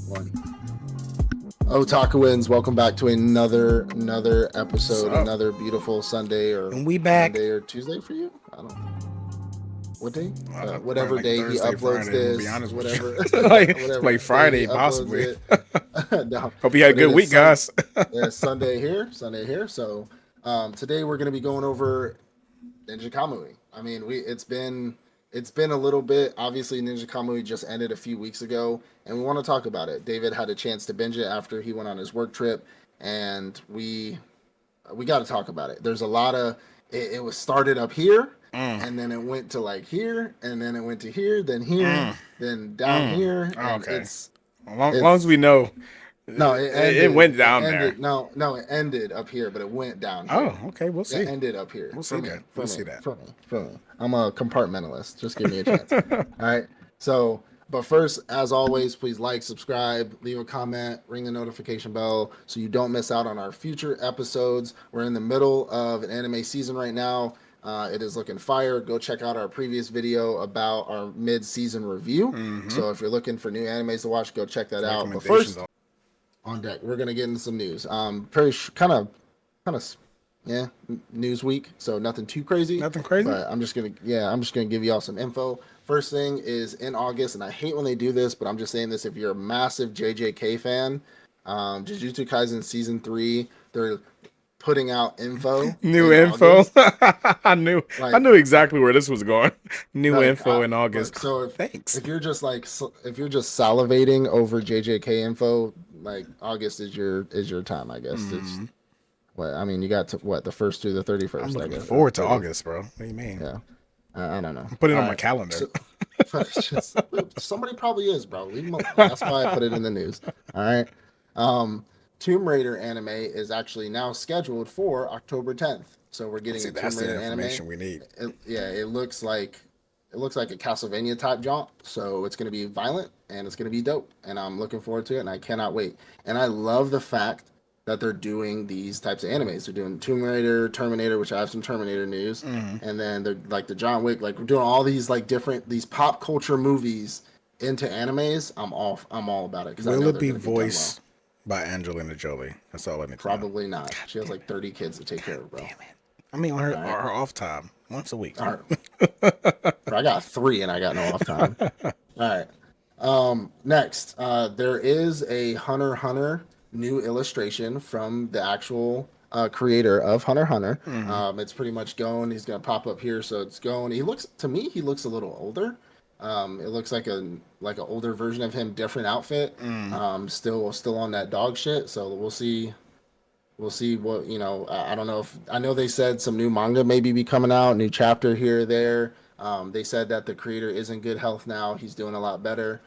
One. Otakuans, welcome back to another episode, another beautiful Sunday or And we back. Monday or Tuesday for you. I don't know. What day? Whatever like day Thursday, he uploads Friday, this, to be honest with whatever, you. like whatever day Friday, he uploads possibly. it. No, Hope you had a but it good is week, guys. it's Sunday here. So today we're going to be going over Ninja Kamui. I mean, it's been a little bit. Obviously, Ninja Kamui just ended a few weeks ago, and we want to talk about it. David had a chance to binge it after he went on his work trip, and we got to talk about it. There's a lot of it was started up here, and then it went to like here, and then it went to here, then down here, and Okay. it's As long as we know, no, it went down there. No, it ended up here, but it went down here. Oh, okay. We'll see. It ended up here. We'll see that. We'll see that. For me. I'm a compartmentalist. Just give me a chance. All right. So, but first, as always, please like, subscribe, leave a comment, ring the notification bell so you don't miss out on our future episodes. We're in the middle of an anime season right now. It is looking fire. Go check out our previous video about our mid-season review. So if you're looking for new animes to watch, go check that out. But first, on deck, we're gonna get into some news. Very kind of news week, so nothing too crazy. Nothing crazy. But I'm just gonna give you all some info. First thing is in August, and I hate when they do this, but I'm just saying this: if you're a massive JJK fan, Jujutsu Kaisen season 3, they're putting out info. New info. I knew exactly where this was going. New info in August. So thanks. If you're just salivating over JJK info, like August is your time, I guess. It's what I mean. You got to the 1st through the 31st. I'm looking forward to August, bro. What do you mean? Yeah, I don't know. Put it on my calendar. Somebody probably is, bro. That's why I put it in the news. All right. Tomb Raider anime is actually now scheduled for October 10th. So we're getting a Tomb Raider anime. We need. It looks like a Castlevania type jaunt. So it's going to be violent and it's going to be dope. And I'm looking forward to it and I cannot wait. And I love the fact that they're doing these types of animes. They're doing Tomb Raider, Terminator, which I have some Terminator news. And then they're like the John Wick, like we're doing all these like these pop culture movies into animes. I'm all about it. Will it be voiced by Angelina Jolie? That's all I need. Probably not. She has like 30 kids to take care of, bro. Damn it. I mean, on her off time, once a week. All right. I got 3 and I got no off time. All right. Next, there is a Hunter x Hunter new illustration from the actual creator of Hunter x Hunter. It's pretty much going. He's gonna pop up here, so it's going. He looks a little older. It looks like an older version of him, different outfit. Still on that dog shit. So we'll see what, I don't know I know they said some new manga maybe be coming out, new chapter here or there. They said that the creator is in good health now. He's doing a lot better.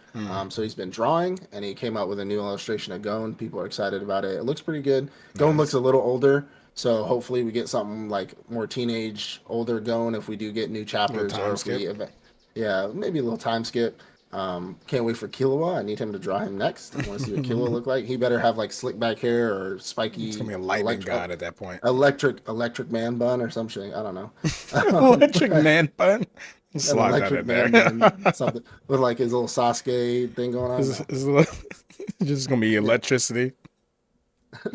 So he's been drawing and he came out with a new illustration of Gon. People are excited about it. It looks pretty good. Gon looks a little older. So hopefully we get something like more teenage, older Gon if we do get new chapters. Maybe a little time skip. Can't wait for Killua. I need him to draw him next. I want to see what Killua look like. He better have like slick back hair or spiky. It's gonna be a lightning god at that point. Electric man bun or some shit. I don't know. Electric man bun. Electric man bun. Something with like his little Sasuke thing going on. It's just gonna be electricity.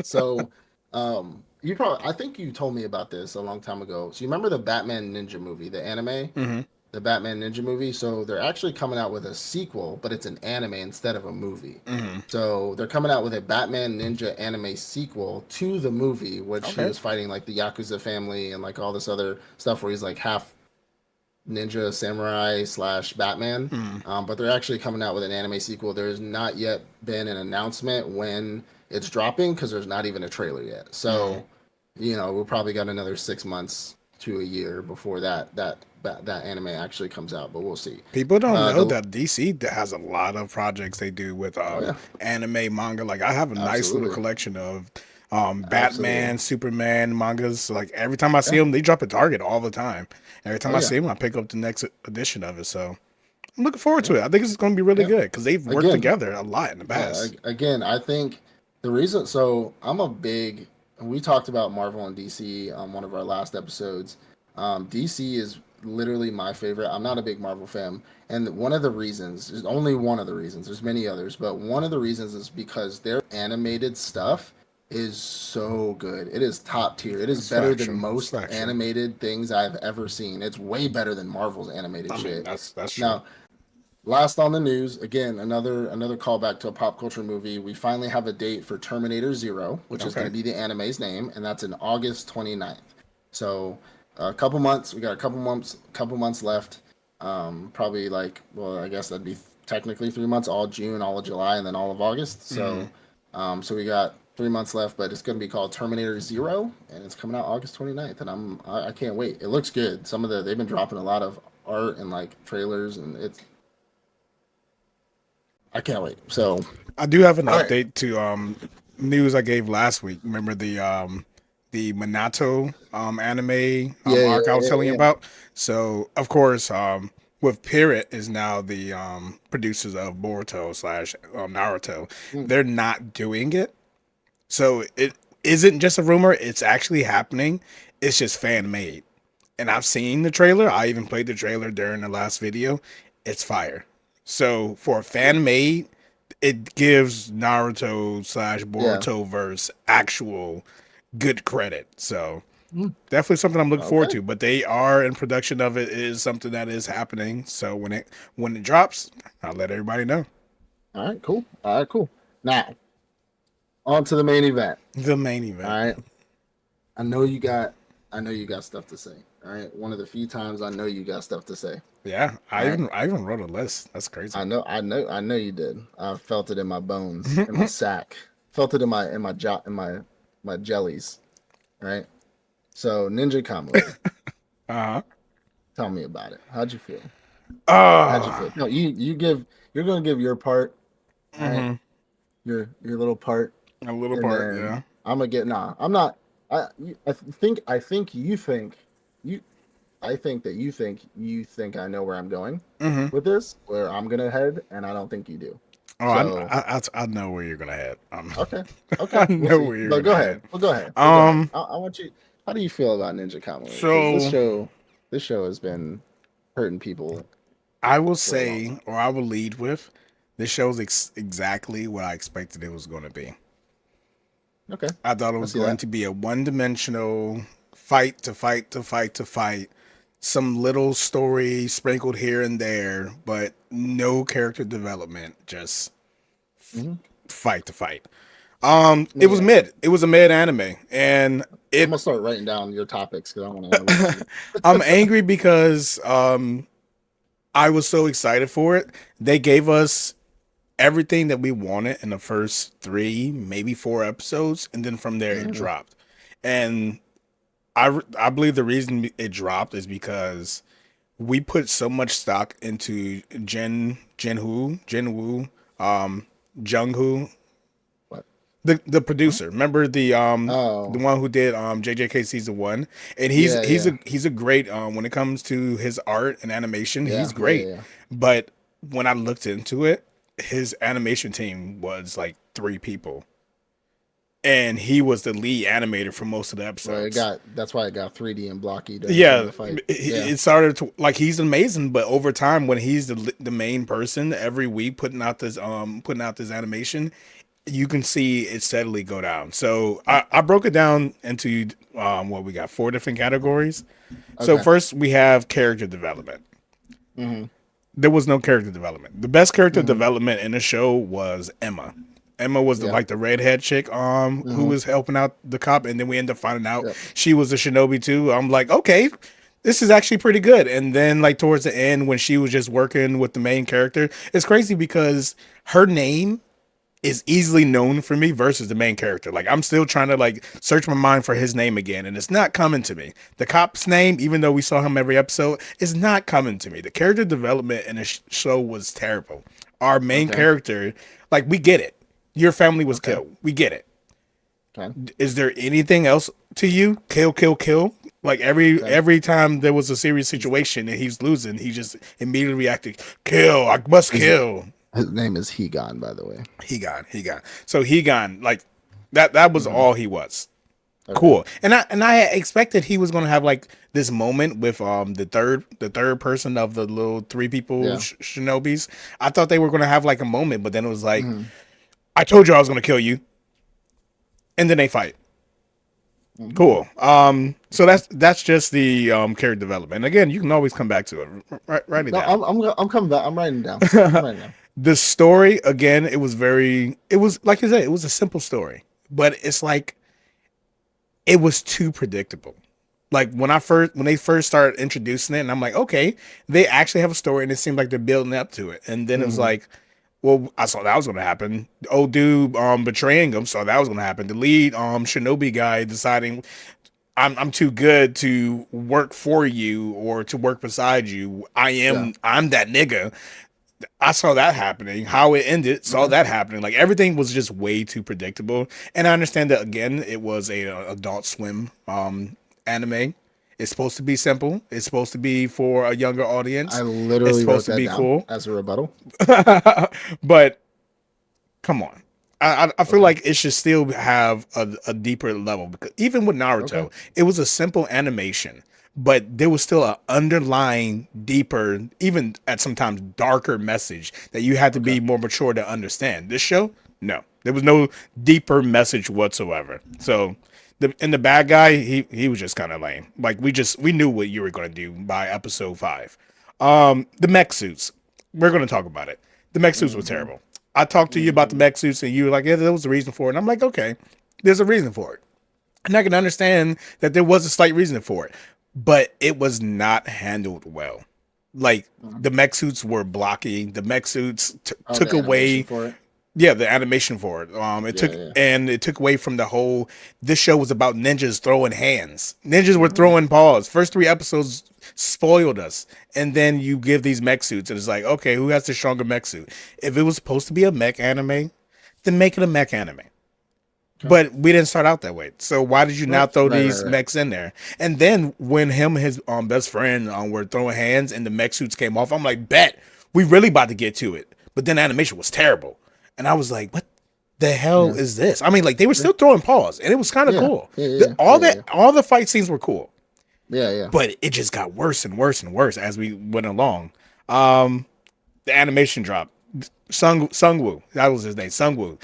So, I think you told me about this a long time ago. So you remember the Batman Ninja movie, the anime? The Batman Ninja movie. So they're actually coming out with a sequel, but it's an anime instead of a movie. So they're coming out with a Batman Ninja anime sequel to the movie, which he was fighting like the Yakuza family and like all this other stuff where he's like half ninja samurai / Batman. But they're actually coming out with an anime sequel. There's not yet been an announcement when it's dropping because there's not even a trailer yet. So, we'll probably got another 6 months to a year before that anime actually comes out, but we'll see. People don't know that DC has a lot of projects they do with anime manga. Like I have a nice little collection of Batman, Superman mangas. Like every time I see them, they drop at Target all the time. Every time I see them, I pick up the next edition of it. So I'm looking forward to it. I think it's going to be really good because they've worked together a lot in the past. Again, I think the reason. So I'm a big. We talked about Marvel and DC on one of our last episodes. DC is literally my favorite. I'm not a big Marvel fan, and one of the reasons is only one of the reasons. There's many others, but one of the reasons is because their animated stuff is so good. It is top tier. It is It's better than factual. It's most factual. animated things I've ever seen. It's way better than Marvel's animated I mean, shit. that's true. Now, last on the news, again, another callback to a pop culture movie. We finally have a date for Terminator Zero, which is going Okay. to be the anime's name, and that's in August 29th. So a couple months. We got a couple months left. Probably like, well, I guess that'd be technically 3 months, all June, all of July, and then all of August. Mm-hmm. So we got 3 months left, but it's going to be called Terminator Zero, and it's coming out August 29th, and I can't wait. It looks good. They've been dropping a lot of art and like trailers, and I can't wait. So, I do have an all right. update to news I gave last week. Remember the Minato anime Yeah, yeah, arc I was yeah, telling you yeah. about? So of course, with Pirate is now the producers of Boruto slash Naruto. Mm. They're not doing it, so it isn't just a rumor. It's actually happening. It's just fan made, and I've seen the trailer. I even played the trailer during the last video. It's fire. So for a fan made, it gives Naruto slash Yeah. Boruto verse actual good credit. So Mm. definitely something I'm looking forward Okay. to. But they are in production of it. It is something that is happening. So when it drops, I'll let everybody know. All right. Cool. All right. Cool. Now, on to the main event. The main All event. right. I know you got. I know you got stuff to say. All right. One of the few times I know you got stuff to say. Yeah, All right. I even wrote a list. That's crazy. I know you did. I felt it in my bones, in my sack. Felt it in my jellies. All right. So Ninja Kamui, Uh-huh. tell me about it. How'd you feel? How'd you Uh, feel? No, you're gonna give your part. All right. mhm. Your little part, A little and part, then yeah. I'm gonna get. Nah, I'm not. I think you think I think that you think I know where I'm going Hmm. with this, where I'm gonna head, and I don't think you do. Oh, So I know where you're gonna head. okay, I okay, we'll know see. where you're But gonna go ahead. head. Well, go ahead. Well, go ahead. Um, I want you. How do you feel about Ninja Kamui? Because this so show, this show has been hurting people I will for a long say, time. or I will lead with, this shows exactly what I expected it was going to be. Okay, I thought it I was see going that. to be a one-dimensional fight to fight to fight to fight, some little story sprinkled here and there, but no character development, just Hmm. fight to fight. It was Yeah, mid. It was a mid anime, and I'm it. gonna start writing down your topics because I want to interrupt you. I'm angry because I was so excited for it. They gave us everything that we wanted in the first three, maybe four episodes, and then from there it Mhm. dropped. And I believe the reason it dropped is because we put so much stock into Jinwoo, um, Jungwoo, What? the Huh? producer. Remember the Oh, one who did JJK season one, and yeah, yeah, he's a great when it comes to his art and animation, yeah, he's yeah, yeah, great. yeah. But when I looked into it, his animation team was like three people, and he was the lead animator for most of the Well, episodes. that's why it got 3D and blocky during some of Yeah, the fights. Yeah. it started to like he's amazing, but over time when he's the main person every week putting out this animation, you can see it steadily go down. So I broke it down into what we got four different categories. So Okay. first we have character development. Mhm. There was no character development. The best character Mhm. development in the show was Emma. Emma was the Yeah. like the redhead chick who Mhm. was helping out the cop, and then we end up finding out Yep. she was a shinobi too. I'm like, okay, this is actually pretty good. And then like towards the end when she was just working with the main character, it's crazy because her name is easily known for me versus the main character. Like I'm still trying to like search my mind for his name again, and it's not coming to me. The cop's name, even though we saw him every episode, is not coming to me. The character development in the show was terrible. Our main Okay. character, like we get it. Your family was Okay. killed. We get it. Okay. Is there anything else to you? Kill, kill, kill. Like Okay. every time there was a serious situation and he's losing, he just immediately reacted, kill, I must His kill. his name is Hegon, by the way. He gone. So he gone. Like that was Mhm. all he was. Okay. Cool. And I expected he was gonna have like this moment with the third person of the little three people Yeah. shinobis. I thought they were gonna have like a moment, but then it was like, Hmm. I told you I was gonna kill you, and then they fight. Hmm. Cool. So Okay. that's just the character development. And again, you can always come back to it. Write it No, down. I'm coming back. I'm writing down. I'm writing down. The story again, it was like you said, it was a simple story, but it's like it was too predictable. Like when they first started introducing it, and I'm like, okay, they actually have a story, and it seemed like they're building up to it. And then it was Hmm. like, well, I saw that was gonna happen. The old dude betraying him, saw that was gonna happen. The lead shinobi guy deciding I'm too good to work for you or to work beside you. Yeah. I'm that nigga. I saw that happening. How it ended, saw Okay. that happening. Like everything was just way too predictable. And I understand that again, it was a Adult Swim anime. It's supposed to be simple. It's supposed to be for a younger I audience. It's literally supposed wrote to that be down cool. as a rebuttal. But come on. I feel Okay. like it should still have a deeper level because even with Okay. Naruto, it was a simple animation, but there was still an underlying, deeper, even at sometimes darker message that you had to Okay. be more mature to understand. This show, no, there was no deeper message whatsoever. So, the bad guy, he was just kind of lame. Like we knew what you were going to do by episode 5. The mech suits, we're going to talk about it. The mech suits were Hmm. terrible. I talked to you about the Hmm. mech suits, and you were like, "Yeah, there was a reason for it." And I'm like, "Okay, there's a reason for it," and I can understand that there was a slight reason for it, but it was not handled well. Like the mech suits were blocky. The mech suits Oh, took the animation away, for it. yeah, the animation for it. Yeah. Yeah. It took away from the whole. This show was about ninjas throwing hands. Ninjas were Hmm. throwing paws. First 3 episodes spoiled us, and then you give these mech suits, and it's like, okay, who has the stronger mech suit? If it was supposed to be a mech anime, then make it a mech anime. Okay. But we didn't start out that way. So why did you now Right. throw Right. Right. these Right. mechs in there? And then when him and his best friend were throwing hands and the mech suits came off, I'm like, bet we really about to get to it. But then the animation was terrible, and I was like, what the hell Yeah. is this? I mean, like they were Yeah. still throwing paws, and it was kind of Yeah. cool. Yeah. Yeah. Yeah. Yeah. All the fight scenes were cool, Yeah. Yeah. but it just got worse and worse and worse as we went along. Um, the animation dropped. Sungwoo, that was his name, Sungwoo.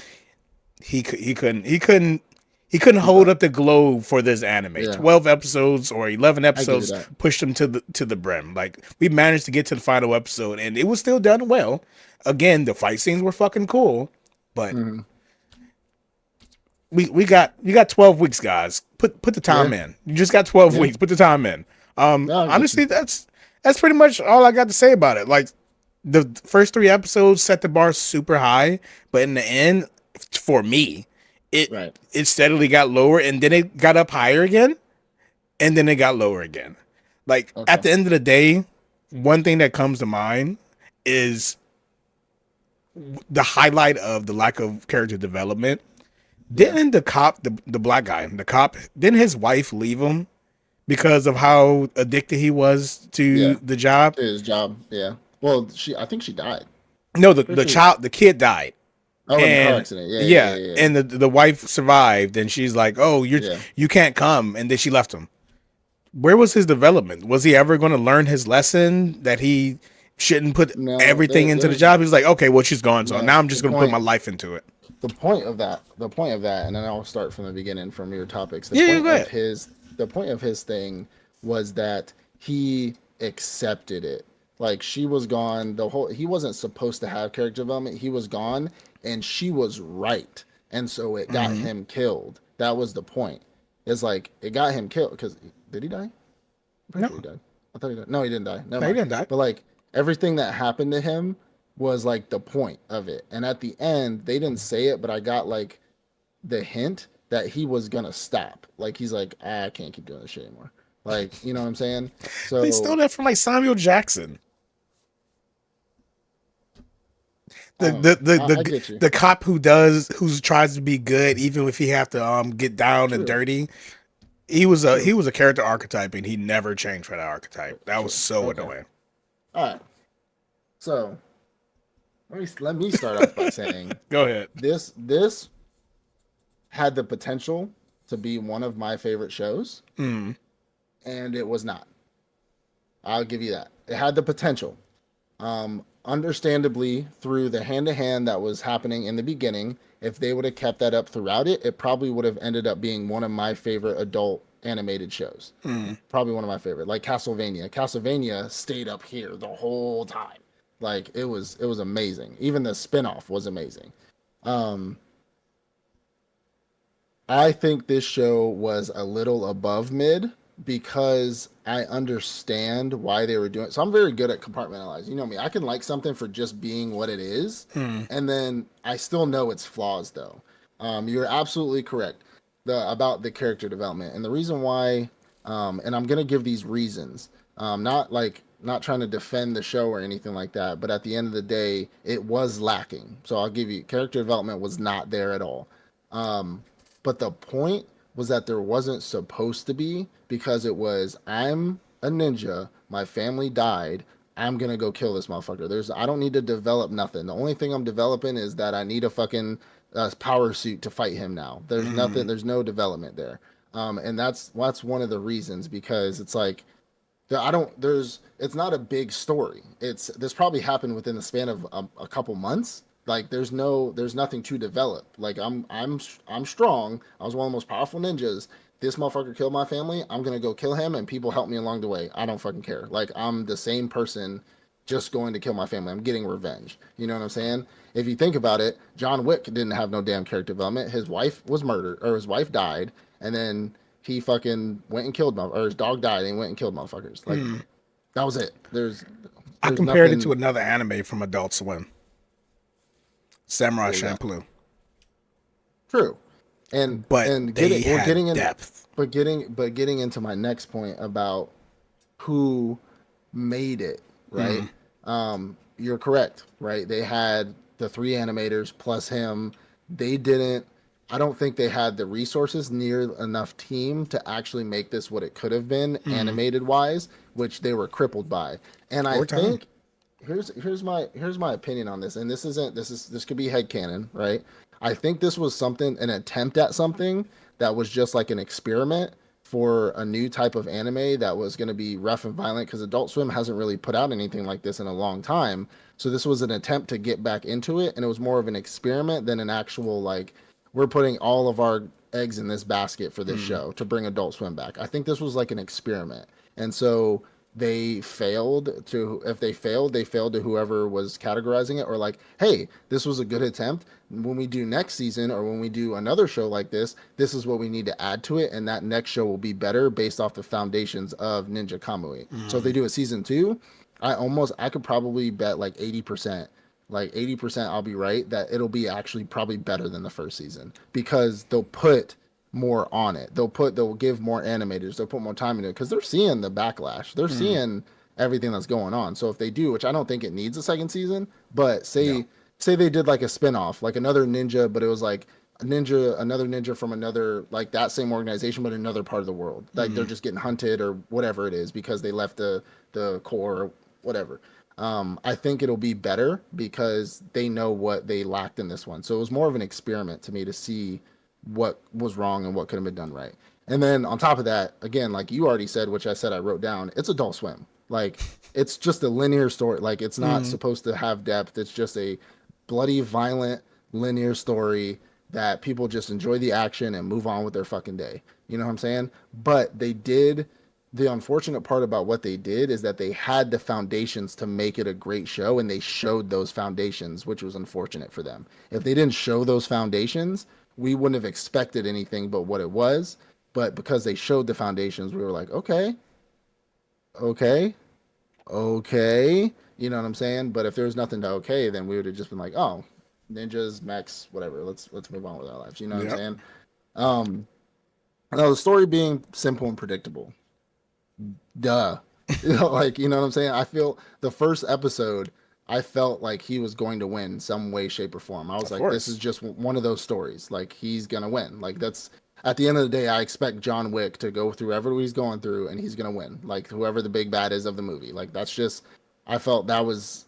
He couldn't Keep hold up. up the globe for this anime. Yeah. 12 episodes or 11 I give you episodes that. pushed him to the brim. Like we managed to get to the final episode, and it was still done well. Again, the fight scenes were fucking cool, but Hmm. we got you got 12 weeks, guys. Put the time Yeah. in. You just got 12 Yeah. weeks. Put the time in. No, I get you. Honestly, that's pretty much all I got to say about it. Like the first 3 episodes set the bar super high, but in the end, for me, it Right. it steadily got lower, and then it got up higher again, and then it got lower again. Like at Okay. the end of the day, one thing that comes to mind is the highlight of the lack of character development. Yeah. Didn't the black guy, the cop, didn't his wife leave him because of how addicted he was to Yeah. the job? His job. Yeah. Well, I think she died. No, Pretty sure. the kid died. Oh, in the car And accident. Yeah. Yeah. yeah, Yeah. Yeah. and the wife survived, and she's like, "Oh, Yeah. you can't come," and then she left him. Where was his development? Was he ever going to learn his lesson that he shouldn't put No, everything into the there's job? He's like, "Okay, well, she's gone, so no now I'm the just going to put my point. life into it." The point of that, and then I'll start from the beginning from your topics. Yeah, yeah, go ahead. The point of his thing was that he accepted it. Like she was gone. He wasn't supposed to have character development. He was gone, and she was right, and so it got Hmm. him killed. That was the point. It's like it got him killed because did he die? I'm pretty No, sure he died. I thought he died. No, he didn't die. Never no, he mind. didn't die. But like everything that happened to him was like the point of it. And at the end, they didn't say it, but I got like the hint that he was gonna stop. Like he's like, I can't keep doing this shit anymore. Like, you know what I'm saying? They stole So that from like Samuel Jackson, I don't know. I get you. the cop who tries to be good even if he have to get down and True. dirty. He True. was a character archetype, and he never changed for that archetype. That was True. so Okay. annoying. All right. So let me start off by saying Go ahead. this had the potential to be one of my favorite shows, and it was not. I'll give you that. It had the potential. Understandably, through the hand to hand that was happening in the beginning, if they would have kept that up throughout it, it probably would have ended up being one of my favorite adult animated shows. Probably one of my favorite, like Castlevania. Castlevania stayed up here the whole time. Like it was amazing. Even the spinoff was amazing. Um, I think this show was a little above mid because I understand why they were doing it. So I'm very good at compartmentalizing. You know me, I can like something for just being what it is, and then I still know its flaws though. You're absolutely correct about the character development. And the reason why, and I'm gonna give these reasons. Not trying to defend the show or anything like that, but at the end of the day, it was lacking. So I'll give you character development was not there at all. But the point was that there wasn't supposed to be because it was I'm a ninja, my family died, I'm gonna go kill this motherfucker. I don't need to develop nothing. The only thing I'm developing is that I need a fucking power suit to fight him now. There's nothing. There's no development there. And that's one of the reasons because it's like I don't. It's not a big story. This probably happened within the span of a couple months. Like there's nothing to develop. Like I'm strong. I was one of the most powerful ninjas. This motherfucker killed my family. I'm gonna go kill him, and people help me along the way. I don't fucking care. Like I'm the same person, just going to kill my family. I'm getting revenge. You know what I'm saying? If you think about it, John Wick didn't have no damn character development. His wife was murdered, or his wife died, and then he fucking went and killed or his dog died and he went and killed motherfuckers. Like that was it. I There's compared nothing. it to another anime from Adult Swim, Samurai Champloo. True, and but and they getting had getting in depth. Getting into my next point about who made it, right? You're correct, right? They had the three animators plus him. They didn't. I don't think they had the resources near enough team to actually make this what it could have been animated wise, which they were crippled by. And I Or time. think here's my opinion on this, and this could be headcanon, right? I think this was an attempt at something that was just like an experiment for a new type of anime that was going to be rough and violent because Adult Swim hasn't really put out anything like this in a long time. So this was an attempt to get back into it, and it was more of an experiment than an actual like we're putting all of our eggs in this basket for this show to bring Adult Swim back. I think this was like an experiment, and so if they failed, they failed to whoever was categorizing it, or like, hey, this was a good attempt. When we do next season or when we do another show like this is what we need to add to it, and that next show will be better based off the foundations of Ninja Kamui. So if they do a season 2, I could probably bet like 80%. Like 80% I'll be right that it'll be actually probably better than the first season because they'll put more on it. They'll give more animators. They'll put more time into it because they're seeing the backlash. They're seeing everything that's going on. So if they do, which I don't think it needs a second season, but say they did like a spinoff, like another ninja, but it was like another ninja from another like that same organization, but another part of the world. Like they're just getting hunted or whatever it is because they left the core or whatever. I think it'll be better because they know what they lacked in this one. So it was more of an experiment to me to see what was wrong and what could have been done right. And then on top of that, again, like you already said, which I said I wrote down, it's Adult Swim. Like it's just a linear story. Like it's not supposed to have depth. It's just a bloody, violent, linear story that people just enjoy the action and move on with their fucking day. You know what I'm saying? But the unfortunate part about what they did is that they had the foundations to make it a great show and they showed those foundations, which was unfortunate for them. If they didn't show those foundations, we wouldn't have expected anything but what it was. But because they showed the foundations, we were like, okay, okay, okay. You know what I'm saying? But if there was nothing to okay, then we would have just been like, oh, ninjas, mechs, whatever. Let's move on with our lives. You know what I'm saying? Now the story being simple and predictable. Duh. Like, you know what I'm saying? I feel the first episode, I felt like he was going to win some way, shape, or form. I was like, this is just one of those stories. Like, he's going to win. Like, that's at the end of the day, I expect John Wick to go through whatever he's going through and he's going to win. Like, whoever the big bad is of the movie. Like, that's just, I felt that was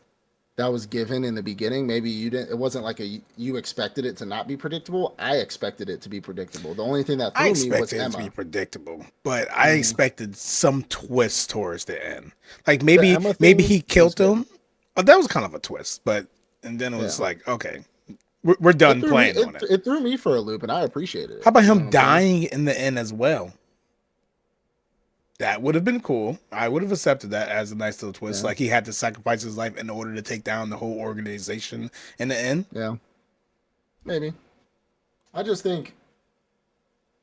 that was given in the beginning. Maybe you didn't. It wasn't like you expected it to not be predictable. I expected it to be predictable. The only thing that I threw me was expected it to be Emma. predictable, but I Mm. expected some twist towards the end. Like The maybe Emma maybe thing he was killed good. him. Oh, that was kind of a twist, but and then it was Yeah, like, okay, we're it done threw me. playing on it. It threw me for a loop, and I appreciated How it. about You know him what I'm saying? dying in the end as well? That would have been cool. I would have accepted that as a nice little twist. Yeah, Like he had to sacrifice his life in order to take down the whole organization in the end. yeah, maybe. I just think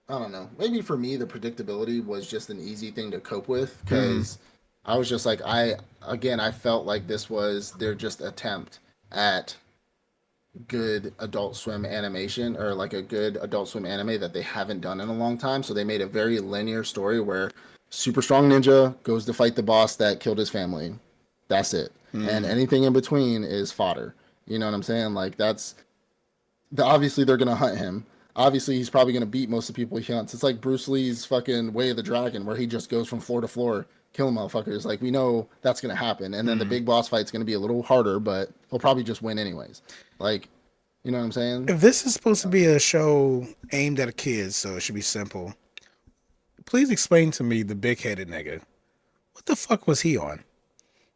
I don't know. Maybe for me, the predictability was just an easy thing to cope with Mm, because I was just like, I felt like this was their just attempt at good Adult Swim animation or like a good Adult Swim anime that they haven't done in a long time. So they made a very linear story where super strong ninja goes to fight the boss that killed his family. That's it. And mm. anything in between is fodder. You know what I'm saying? Like obviously they're gonna hunt him. Obviously he's probably gonna beat most of the people he hunts. It's like Bruce Lee's fucking Way of the Dragon, where he just goes from floor to floor, killing motherfuckers. Like we know that's gonna happen, and then the big boss fight's gonna be a little harder, but he'll probably just win anyways. Like, you know what I'm saying? If this is supposed to be a show aimed at kids, so it should be simple, please explain to me the big headed nigga. What the fuck was he on?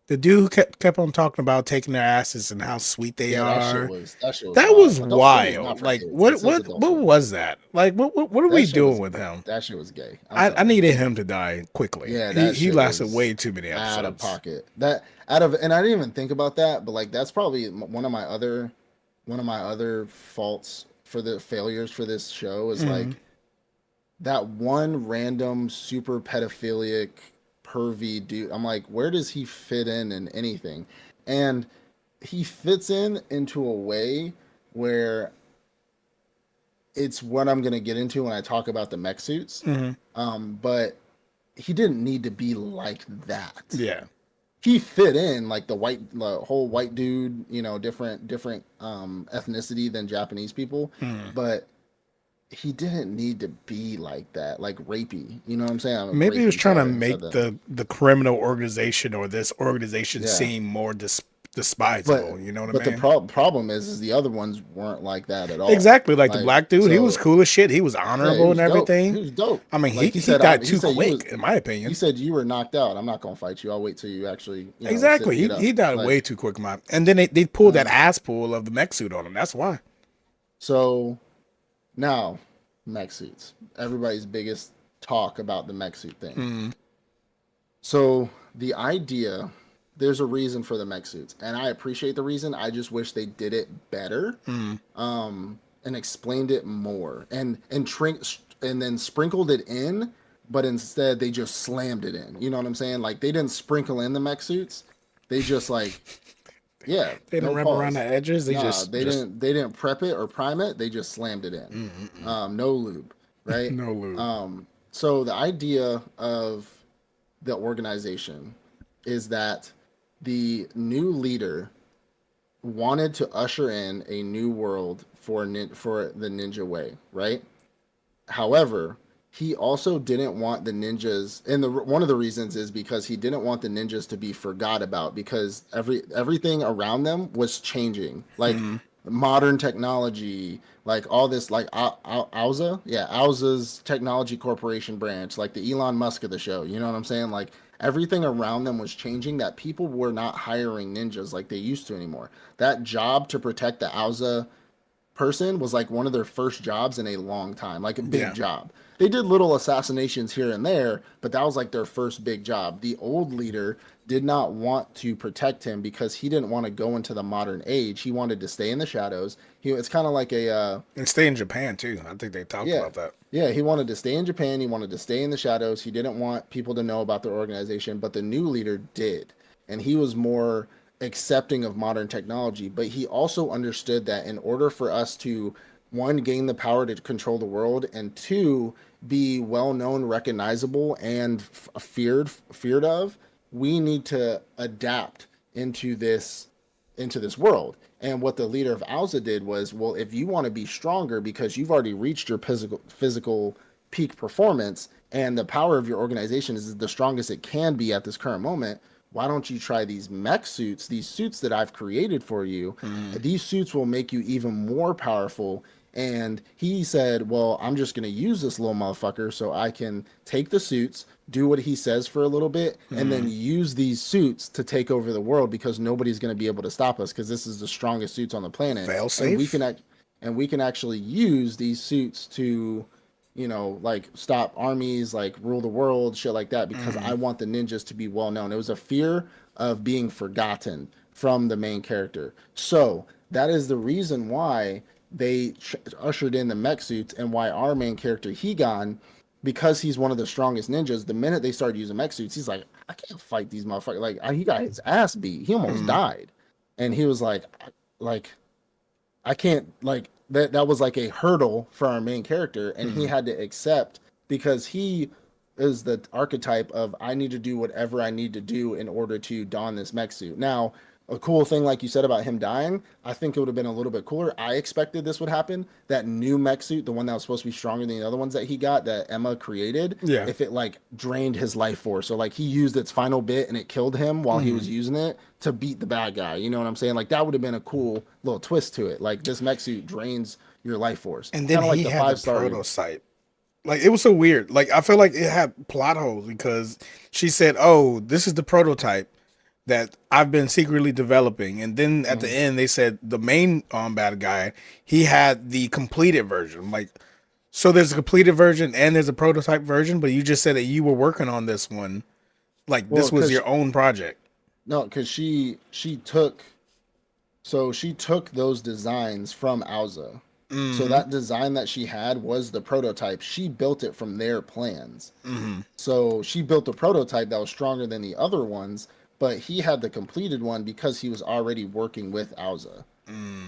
The dude who kept on talking about taking their asses and how sweet they Yeah, are. that shit was That wild. was Adult Swim is not wild. for Like kids. what This is what Adult what Swim. was that? Like what are we That shit doing was with him? that shit was gay. I'm I sorry. needed him to die quickly. Yeah, He that he shit lasted was way too many out of episodes. pocket. That out of and I didn't even think about that, but like that's probably one of my other faults for the failures for this show is Mm. like that one random super pedophilic pervy dude. I'm like, where does he fit in anything? And he fits into a way where it's what I'm gonna get into when I talk about the mech suits. Hmm. But he didn't need to be like that. Yeah. He fit in like the whole white dude, different ethnicity than Japanese people, Mm. but he didn't need to be like that, like rapey. You know what I'm saying? I'm Maybe he was rapey. trying to Sorry, I said make that. the criminal organization or this organization Yeah, seem more but despisable. You know what I but the mean? problem is the other ones weren't like that at all. Exactly. Like the Like black dude, he was so, cool as shit. He was yeah, he honorable and was dope. everything. He was dope. I mean, he Like he died he too said you was quick, in my he opinion. said you were knocked out. I'm not gonna fight you. I'll wait till you actually sit Exactly. and He get up. he died Like way too quick, my. And then they pulled that uh, ass pull of the mech suit on him. That's why. so now mech suits. Everybody's biggest talk about the mech suit thing. Mm, So the idea, there's a reason for the mech suits, and I appreciate the reason. I just wish they did it better, mm. and explained it more, and then sprinkled it in, but instead they just slammed it in. You know what I'm saying? Like they didn't sprinkle in the mech suits. They just like, yeah, They didn't no wrap around the pause. edges. They Nah, just they didn't prep it or prime it. They just slammed it in. No lube, right? no lube. So the idea of the organization is that the new leader wanted to usher in a new world for the ninja way, right? However, he also didn't want the ninjas, and one of the reasons is because he didn't want the ninjas to be forgot about because everything around them was changing, like Mm, modern technology, like all this, like Auza, yeah, Auza's technology corporation branch, like the Elon Musk of the show. You know what I'm saying? Like everything around them was changing. That people were not hiring ninjas like they used to anymore. That job to protect the Auza person was like one of their first jobs in a long time, like a big yeah. job. They did little assassinations here and there, but that was like their first big job. The old leader did not want to protect him because he didn't want to go into the modern age. He wanted to stay in the shadows. It's kind of like And stay in Japan too. I think they talked yeah. about that. Yeah, he wanted to stay in Japan. He wanted to stay in the shadows. He didn't want people to know about their organization, but the new leader did. And he was more accepting of modern technology, but he also understood that in order for us to one gain the power to control the world and two be well known, recognizable and feared of, we need to adapt into this world. And what the leader of Auza did was, well, if you want to be stronger because you've already reached your physical peak performance and the power of your organization is the strongest it can be at this current moment, why don't you try these mech suits, these suits that I've created for you? Mm. These suits will make you even more powerful. And he said, well, I'm just going to use this little motherfucker so I can take the suits, do what he says for a little bit, and then Mm. use these suits to take over the world because nobody's going to be able to stop us because this is the strongest suits on the planet. Fail And we safe. can actually use these suits to, like stop armies, like rule the world, shit like that, because I Mm. want the ninjas to be well known. It was a fear of being forgotten from the main character. So that is the reason why they ushered in the mech suits and why our main character, Higan, because he's one of the strongest ninjas, the minute they started using mech suits, he's like, I can't fight these motherfuckers. Like, he got his ass beat. He almost Mm. died. And he was like, I can't that was like a hurdle for our main character, and he Mm. had to accept because he is the archetype of I need to do whatever I need to do in order to don this mech suit. Now, a cool thing like you said about him dying, I think it would have been a little bit cooler. I expected this would happen. That new mech suit, the one that was supposed to be stronger than the other ones that he got that Emma created, Yeah. if it like drained his life force. So like he used its final bit and it killed him while he was Mm. using it to beat the bad guy. You know what I'm saying? Like that would have been a cool little twist to it. Like this mech suit drains your life force. And then Kind of like he the had the 5-star. prototype. Like it was so weird. Like I feel like it had plot holes because she said, "Oh, this is the prototype that I've been secretly developing," and then at the Mhm. end they said the main bad guy he had the completed version. Like so, there's a completed version and there's a prototype version, but you just said that you were working on this one. Like Well, this was because your own project. no, because she took those designs from Auza. So Mm-hmm. that design that she had was the prototype. She built it from their plans. Mm-hmm. So she built a prototype that was stronger than the other ones, but he had the completed one because he was already working with Auza.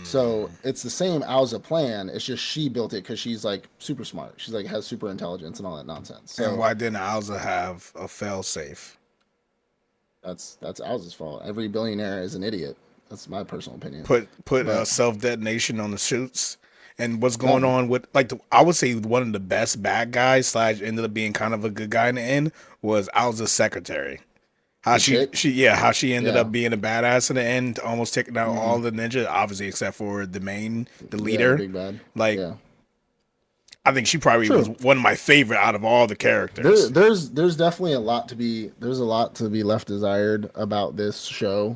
So Mm. it's the same Auza plan. It's just she built it because she's like super smart. She's like has super intelligence and all that nonsense. And So why didn't Alza have a fail safe? that's Auza's fault. Every billionaire is an idiot. That's my personal opinion. Put a But self detonation on the suits. And what's going no, on with like I would say one of the best bad guys slash ended up being kind of a good guy in the end was Alza's secretary. How the chick, how she ended yeah, up being a badass in the end, almost taking out hmm all the ninja, obviously except for the yeah, the leader. big bad, Like yeah, I think she probably was true. one of my favorite out of all the There, characters. there's definitely a lot to be left desired about this show.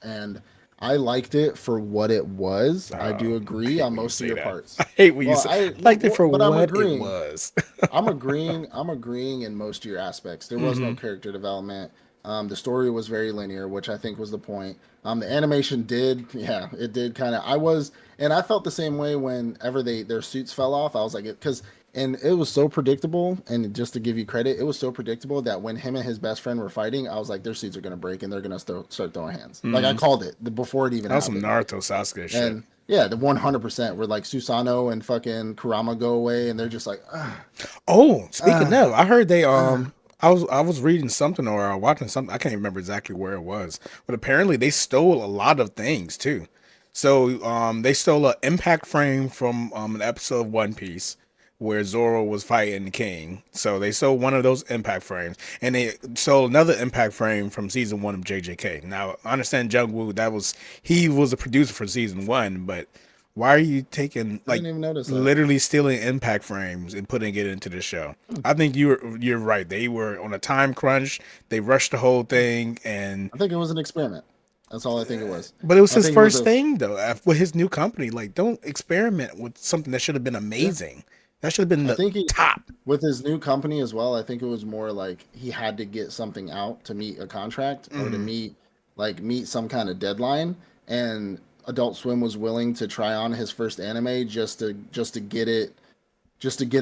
And I liked it for what it was. I do I agree hate on when you most of say your that. parts. I hate when you Well, say I liked it for but I'm what it agreeing. was. I'm agreeing in most of your aspects. There was no Hmm. character development. The story was very linear, which I think was the point. The animation did, yeah, it did kind of. And I felt the same way whenever their suits fell off. I was like, because, and it was so predictable. And just to give you credit, it was so predictable that when him and his best friend were fighting, I was like, their suits are gonna break and they're gonna start throwing hands. Like I Hmm. called it before it even That was some happened. Naruto Sasuke shit. And yeah, the 100% were like Susano and fucking Kurama go away, and they're just like, Oh, speaking uh, of, I heard they uh. I was reading something or watching something. I can't even remember exactly where it was, but apparently they stole a lot of things too. So they stole an impact frame from an episode of One Piece where Zoro was fighting the king. So they stole one of those impact frames, and they stole another impact frame from season one of JJK. Now I understand Jung Woo he was a producer for season one, but why are you taking I like didn't even notice that. literally stealing impact frames and putting it into the show? I think you're right. They were on a time crunch. They rushed the whole thing, and I think it was an experiment. That's all I think it was. but it was I his think it was first a thing though with his new company. Like, don't experiment with something that should have been yeah. amazing. That should have been I the think he top. with his new company as well. I think it was more like he had to get something out to meet a contract or to Hmm. meet some kind of deadline. And Adult Swim was willing to try on his first anime just to get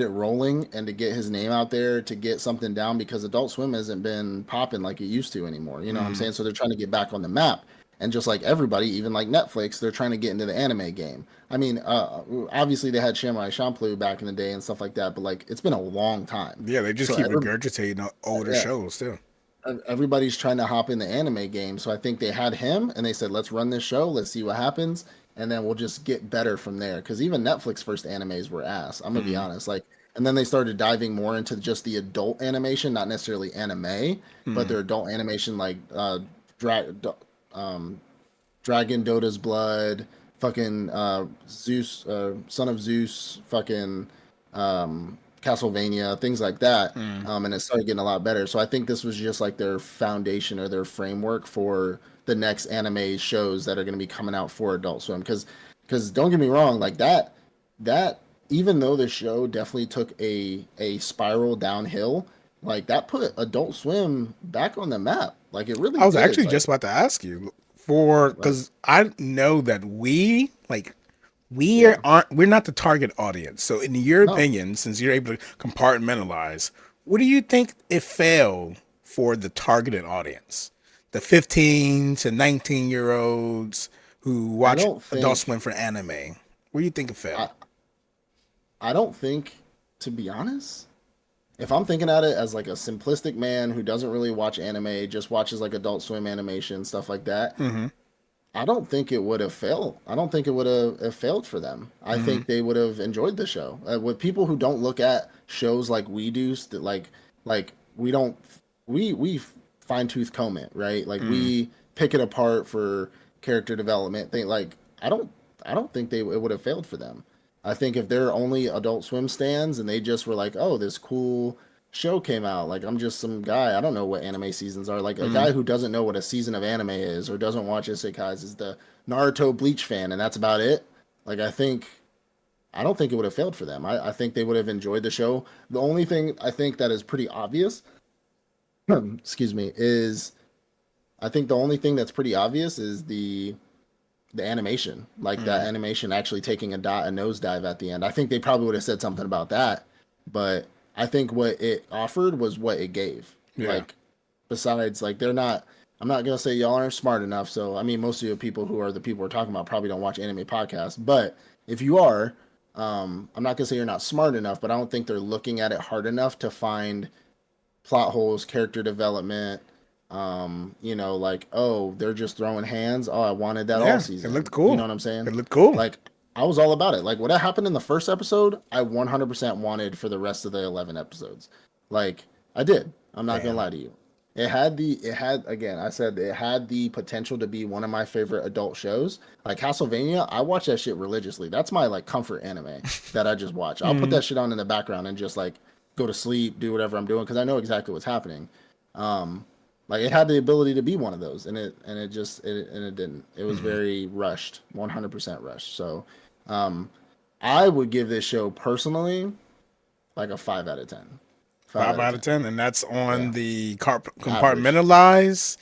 it rolling and to get his name out there to get something down because Adult Swim hasn't been popping like it used to anymore. You know what I'm Hmm. saying? So they're trying to get back on the map. And just like everybody, even like Netflix, they're trying to get into the anime game. I mean, obviously they had Samurai Champloo back in the day and stuff like that, but like it's been a long time. Yeah, they just So keep regurgitating older yeah, shows too. everybody's trying to hop in the anime game. So I think they had him and they said, let's run this show, let's see what happens, and then we'll just get better from there. Because even Netflix first animes were ass. I'm gonna be Hmm. honest. Like and then they started diving more into just the adult animation, not necessarily anime, but their adult animation like Dra- um, Dragon Dota's Blood, fucking Zeus, Son of Zeus, fucking Castlevania, things like that. And it started getting a lot better. So I think this was just like their foundation or their framework for the next anime shows that are going to be coming out for Adult Swim. Because don't get me wrong, like that even though the show definitely took a spiral downhill, like that put Adult Swim back on the map. Like it really I was did. actually Like, just about to ask you for like because I know that we yeah. we're not the target audience. So in your No. opinion, since you're able to compartmentalize, what do you think it failed for the targeted audience? The 15 to 19-year olds who I watch don't Adult think Swim for anime. Where do you think it failed? I, I don't think, to be honest, if I'm thinking at it as like a simplistic man who doesn't really watch anime, just watches like Adult Swim animation, stuff like that, Mm-hmm. I don't think it would have failed. I don't think it would have failed for them. I Mm-hmm. think they would have enjoyed the show. With people who don't look at shows like we do, like we don't we fine tooth comb it, right? Like Mm. we pick it apart for character development. Thing like I don't think it would have failed for them. I think if they're only Adult Swim stands and they just were like, oh, this cool show came out. Like I'm just some guy. I don't know what anime seasons are. Like a Mm. guy who doesn't know what a season of anime is or doesn't watch isekais is the Naruto Bleach fan, and that's about it. Like I don't think it would have failed for them. I think they would have enjoyed the show. The only thing I think that is pretty obvious, excuse me, is I think the only thing that's pretty obvious is the animation, like that Mm. animation actually taking a nosedive at the end. I think they probably would have said something about that, but I think what it offered was what it gave. Yeah. Like, besides, like they're not. I'm not gonna say y'all aren't smart enough. So I mean, most of you people who are the people we're talking about probably don't watch anime podcasts. But if you are, I'm not gonna say you're not smart enough, but I don't think they're looking at it hard enough to find plot holes, character development. Like, oh, they're just throwing hands. Oh, I wanted that all Yeah. It looked season. You know cool. what I'm saying? It looked cool. Like, I was all about it. Like, what happened in the first episode, I 100% wanted for the rest of the 11 episodes. Like, I did. I'm not gonna Damn. lie to you. It had again. I said it had the potential to be one of my favorite adult shows. Like Castlevania, I watch that shit religiously. That's my like comfort anime that I just watch. I'll put Mm. that shit on in the background and just like go to sleep, do whatever I'm doing because I know exactly what's happening. Um, like it had the ability to be one of those, and it didn't. It was Mm. very rushed, 100% rushed. So, um, I would give this show personally like a 5 out of 10. Five Five out of out of ten. 10, and that's on Yeah, the average. compartmentalized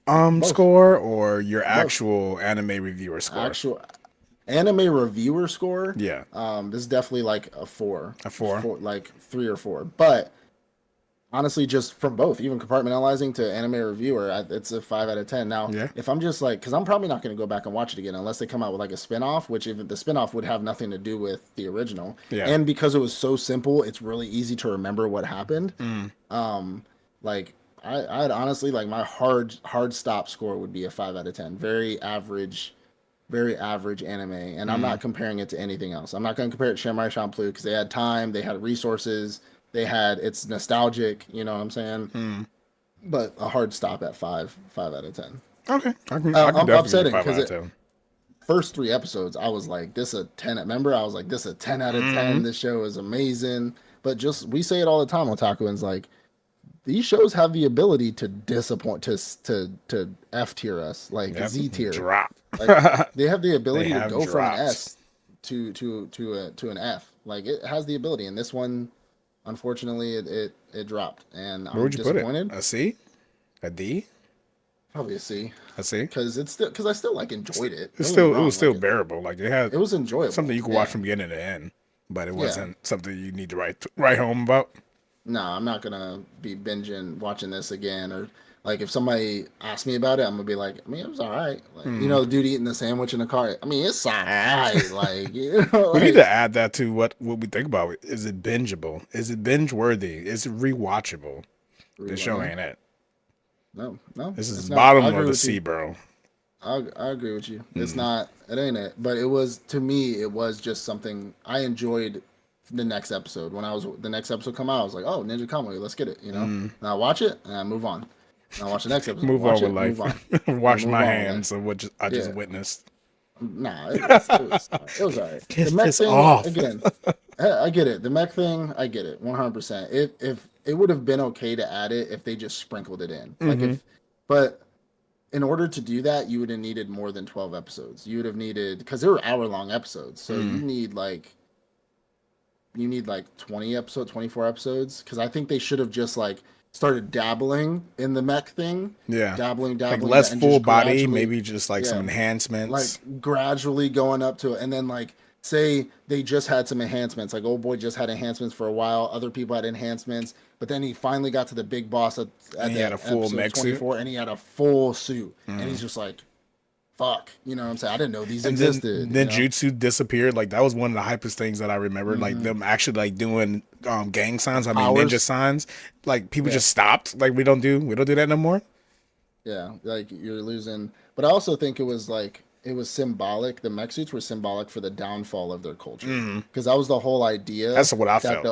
Both, score or your both. actual anime reviewer score. Actual anime reviewer score. Yeah, This is definitely like a four, a four. like 3 or 4. But honestly, just from both, even compartmentalizing to anime reviewer, it's a 5 out of 10. Now, Yeah, if I'm just like, because I'm probably not going to go back and watch it again unless they come out with like a spinoff, which if the spinoff would have nothing to do with the original, yeah. and because it was so simple, it's really easy to remember what happened. Mm. Um, like I'd honestly like my hard stop score would be a 5 out of 10. Very average anime, and I'm Mm. not comparing it to anything else. I'm not going to compare it to Samurai Champloo because they had time, they had resources, they had it's nostalgic. You know what I'm saying? Mm. But a hard stop at 5 out of 10. Okay, I can definitely give it Upsetting five because out of it 10. first 3 episodes I was like this a 10. Remember I was like this a 10 out of 10. Mm. This show is amazing. But just we say it all the time, Otakuans, like these shows have the ability to disappoint to F tier us, like Yep, Z tier. drop. Like they have the They ability to have go from an dropped. S to an F. Like it has the ability, and this one, unfortunately, it dropped, and Where I'm would you put it? disappointed. A C? A D? Probably a C, A C? because I still like enjoyed it. It's Don't get me still it was wrong, still like bearable. Like it had it was enjoyable. something you could watch Yeah, from beginning to end, but it yeah. wasn't something you need to write home about. No, I'm not gonna be binging watching this again. Or like if somebody asks me about it, I'm gonna be like, I mean, it was all right. Like Mm. the dude eating the sandwich in the car. I mean, it's all right. Like We need to like add that to what we think about. Is it bingeable? Is it binge worthy? Is it rewatchable? This show no, ain't it. no, This is it's not. I bottom of agree the with you. sea, bro. I agree with you. It's Mm. not. It ain't it. But it was to me. It was just something I enjoyed the next episode. When the next episode come out, I was like, oh, Ninja Kamui, let's get it. And I watch it and I move on. And I watch the next episode. Move watch on with life. Wash my hands of what I just witnessed. Nah, it was all right. The mech thing, off. Again, I get it. The mech thing, I get it 100%. If it would have been okay to add it if they just sprinkled it in. But in order to do that, you would have needed more than 12 episodes. You would have needed, because they were hour-long episodes, so you need like 20 episodes, 24 episodes. Because I think they should have just like started dabbling in the mech thing. Yeah. Dabbling. Like less full body, maybe just like some enhancements. Like gradually going up to it. And then like say they just had some enhancements. Like old boy just had enhancements for a while. Other people had enhancements. But then he finally got to the big boss at he had a full mech 24, suit. And he had a full suit. And he's just like, fuck. You know what I'm saying? I didn't know these existed. Then Jutsu disappeared. Like that was one of the hypest things that I remember. Like them actually like doing gang signs. I mean ninja signs. Like people just stopped. Like we don't do that no more. Yeah, like you're losing. But I also think it was symbolic. The mech suits were symbolic for the downfall of their culture. Because that was the whole idea. That's what I felt.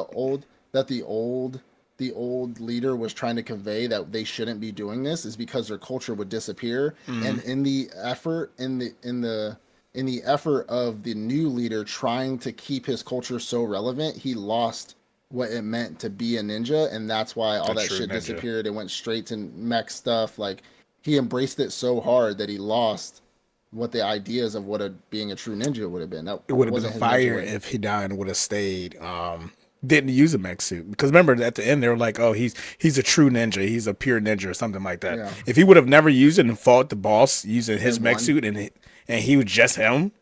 The old leader was trying to convey that they shouldn't be doing this is because their culture would disappear. And in the effort of the new leader trying to keep his culture so relevant, he lost what it meant to be a ninja, and that's why all that shit disappeared and went straight to mech stuff. Like he embraced it so hard that he lost what the ideas of what being a true ninja would have been. It would have been fire if Hidan would have stayed. Didn't use a mech suit, because remember at the end they were like, oh, he's a true ninja, he's a pure ninja or something like that. Yeah. If he would have never used it and fought the boss using his mech suit and he was just him,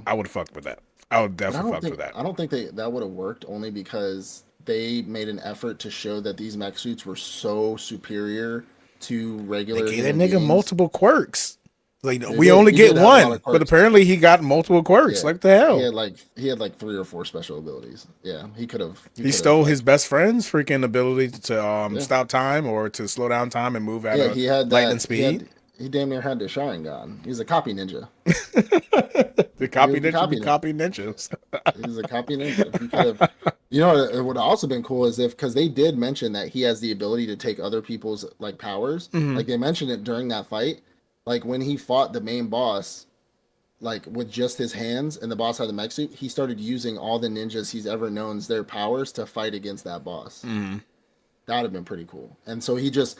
I would have fucked with that. I would definitely fuck with that. I don't think that would have worked, only because they made an effort to show that these mech suits were so superior to regular. They gave that nigga multiple quirks. Like we only get one, but apparently he got multiple quirks. Yeah. Like the hell, he had like 3 or 4 special abilities. Yeah, he could have. He stole his best friend's freaking ability to stop time or to slow down time and move at lightning speed. He damn near had the Sharingan. He's a copy ninja. The copy ninjas. He's a copy ninja. He could have. You know, it would have also been cool is because they did mention that he has the ability to take other people's like powers. Like they mentioned it during that fight. Like when he fought the main boss, like with just his hands, and the boss had the mech suit, he started using all the ninjas he's ever known's their powers to fight against that boss. That would have been pretty cool. And so it's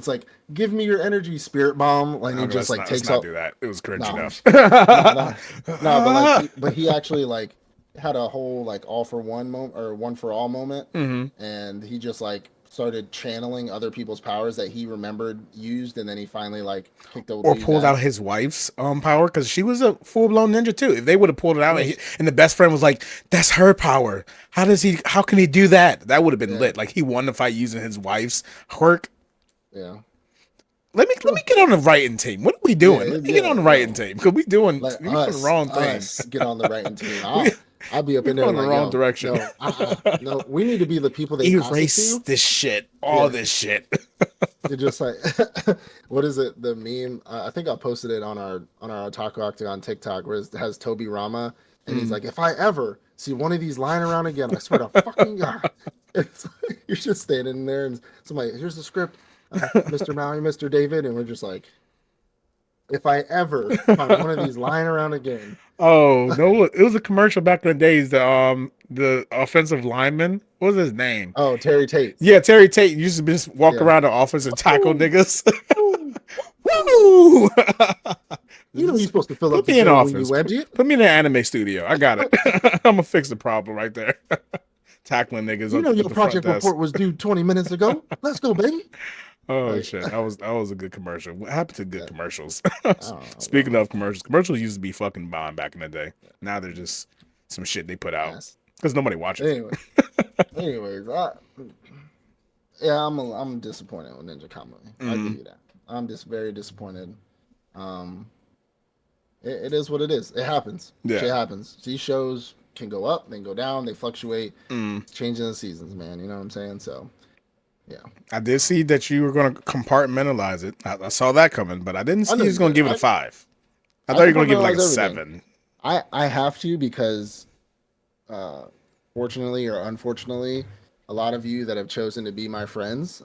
like, give me your energy, spirit bomb. Like he just like takes out. Do that. It was cringe enough. But he actually like had a whole like all for one moment or one for all moment, and he just like started channeling other people's powers that he remembered used, and then he finally like kicked the or pulled out his wife's power, because she was a full-blown ninja too. If they would have pulled it out and the best friend was like, that's her power, how can he do that? That would have been lit. Like he won the fight using his wife's quirk. Let me get on the writing team. What are we doing? Let me get on the writing team, because we doing the wrong things. Get on the writing team. I'll be up in there in the wrong direction. No, we need to be the people that erase this shit, this shit. You're just like, what is it? The meme? I think I posted it on our Otaku Octagon TikTok, where it has Toby Rama, and he's like, if I ever see one of these lying around again, I swear to fucking God. You're just standing there, and somebody, here's the script, Mr. Maui, Mr. David, and we're just like, if I ever find one of these lying around again. Oh no! It was a commercial back in the days. The offensive lineman, what was his name? Oh, Terry Tate. Yeah, Terry Tate used to just walk around the office and tackle niggas. Woo! You know you're supposed to fill up the office. Put me in an anime studio. I got it. I'm gonna fix the problem right there. Tackling niggas. You know your project report was due 20 minutes ago. Let's go, baby. Oh shit! That was a good commercial. What happened to good commercials? Speaking of commercials used to be fucking bomb back in the day. Now they're just some shit they put out because nobody watches. Anyways, I'm disappointed with Ninja Kamui. I give you that. I'm just very disappointed. It is what it is. It happens. Shit happens. These shows can go up, then go down. They fluctuate. It's changing the seasons, man. You know what I'm saying? So. Yeah, I did see that you were going to compartmentalize it. I saw that coming, but I didn't see you was going to give it a 5. I thought you were going to give it like a 7. I have to, because fortunately or unfortunately, a lot of you that have chosen to be my friends,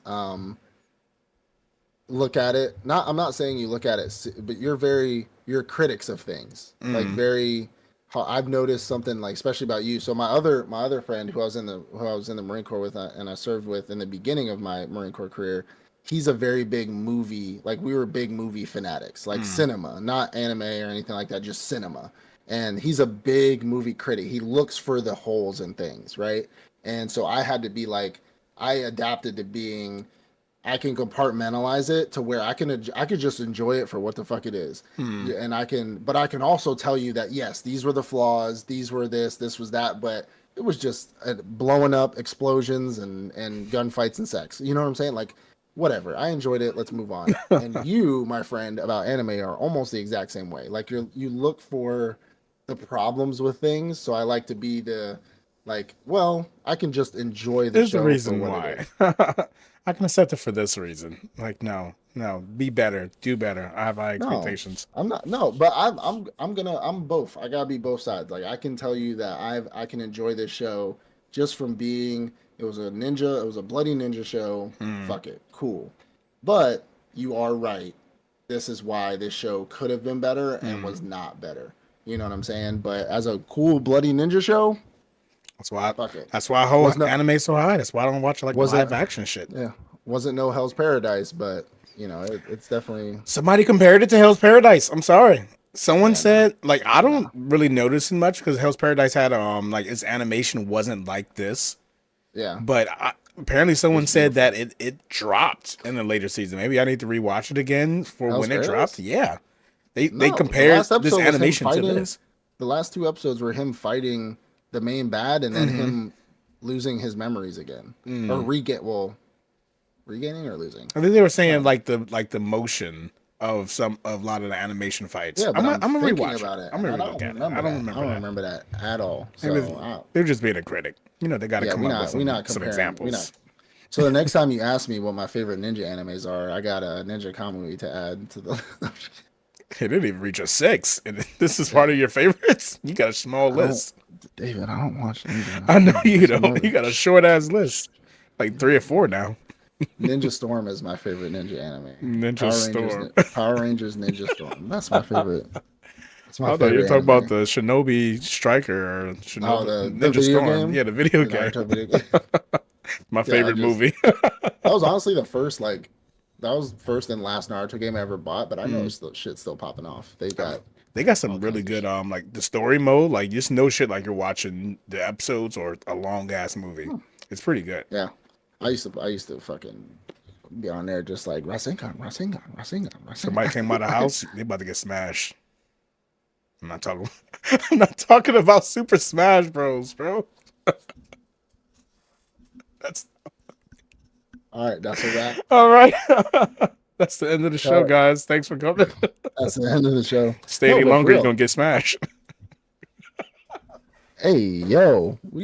look at it. I'm not saying you look at it, but you're critics of things. Like very. I've noticed something like especially about you. So my other friend who I was in the Marine Corps with and I served with in the beginning of my Marine Corps career, he's a very big movie. Like we were big movie fanatics, like cinema, not anime or anything like that, just cinema. And he's a big movie critic. He looks for the holes in things, right? And so I had to be like, I adapted to being I can compartmentalize it to where I could just enjoy it for what the fuck it is. And but I can also tell you that yes, these were the flaws, these were this was that, but it was just blowing up explosions and gunfights and sex. You know what I'm saying? Like whatever. I enjoyed it. Let's move on. And you, my friend, about anime are almost the exact same way. Like you look for the problems with things. So I like to be the like, well, I can just enjoy the There's the show for reason what why. it is. I can accept it for this reason. Like, no, be better, do better. I have high No, expectations. I'm not. No, but I'm both. I gotta be both sides. Like I can tell you that I can enjoy this show just from being. It was a bloody ninja show. Fuck it, cool. But you are right. This is why this show could have been better and was not better. You know what I'm saying? But as a cool bloody ninja show, That's why. fuck it. That's why I hold Was no anime so high. That's why I don't watch like wasn't live action shit. yeah wasn't no Hell's Paradise, but it's definitely Somebody compared it to Hell's Paradise. I'm sorry. Someone yeah no said like I no don't really notice it much because Hell's Paradise had like its animation wasn't like this. yeah But apparently it someone was said beautiful. that it dropped in the later season. Maybe I need to rewatch it again for Hell's when it dropped. Paradise. Yeah. They No, the compared last this episode was him animation to fighting. this. The last two episodes were him fighting the main bad, and then him losing his memories again, or regaining or losing. I think they were saying Um, like the motion of a lot of the animation fights. yeah, but I'm I'm gonna thinking rewatch it. about it, I'm and I gonna don't relook at it. I remember don't that. I remember don't that. remember that at all. Maybe So they're just being a critic. You know, they got to yeah, come up with we not some comparing. We not. examples. So the next time you ask me what my favorite ninja animes are, I got a Ninja Kamui to add to the. It didn't even reach a 6, and this is Yeah, part of your favorites. You got a small I don't, list. David. I don't watch ninja. I know you Just don't. remember. You got a short ass list, like 3 or 4 now. Ninja Storm is my favorite ninja anime. Ninja Storm. Power Rangers Ninja Storm. That's my favorite. That's my I thought you were favorite talking about anime. the Shinobi Striker or Oh, Shinobi the Ninja video Storm. game, Yeah, the video the game. Naruto video game. My Yeah, favorite movie. that was honestly the first that was first and last Naruto game I ever bought. But I Mm. noticed the shit's still popping off. They got All some really kinds of good shit. like the story mode, like just no shit like you're watching the episodes or a long ass movie. Hmm. It's pretty good. Yeah, I used to fucking be on there just like Rasengan, Rasengan, Rasengan, Somebody came out of the Rasengan. house, they about to get smashed. I'm not talking I'm not talking about Super Smash Bros, bro. That's All right, that's a wrap. all right. That's the end of the All show, right, guys. Thanks for coming. that's the end of the show. Stay No, any but for longer, you're real. gonna get smashed. Hey, yo. All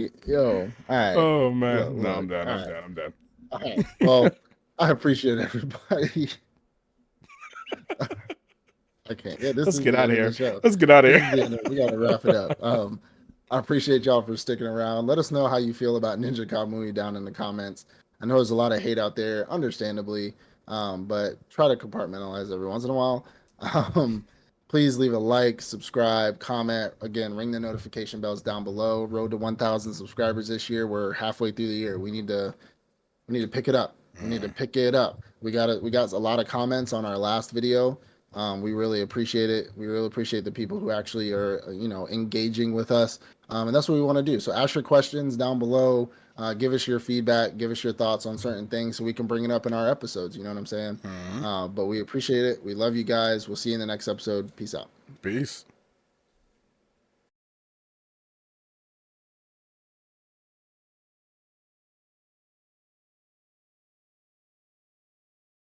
right. Oh Look, man. No, I'm look. done. All I'm right. done. I'm done. All right. Well, I appreciate everybody. I can't. Yeah, this Let's is get the out end of of the here. show. Let's get out of This is the here. end. We gotta wrap it up. I appreciate y'all for sticking around. Let us know how you feel about Ninja Kamui down in the comments. I know there's a lot of hate out there, understandably, but try to compartmentalize every once in a while. Um, please leave a like, subscribe, comment. Again, ring the notification bells down below. Road to 1,000 subscribers this year. We're halfway through the year. We need to pick it up. We need to pick it up. We got a lot of comments on our last video. We really appreciate it. We really appreciate the people who actually are, engaging with us. And that's what we want to do. So ask your questions down below. Give us your feedback. Give us your thoughts on certain things so we can bring it up in our episodes. You know what I'm saying? Mhm. But we appreciate it. We love you guys. We'll see you in the next episode. Peace out. Peace.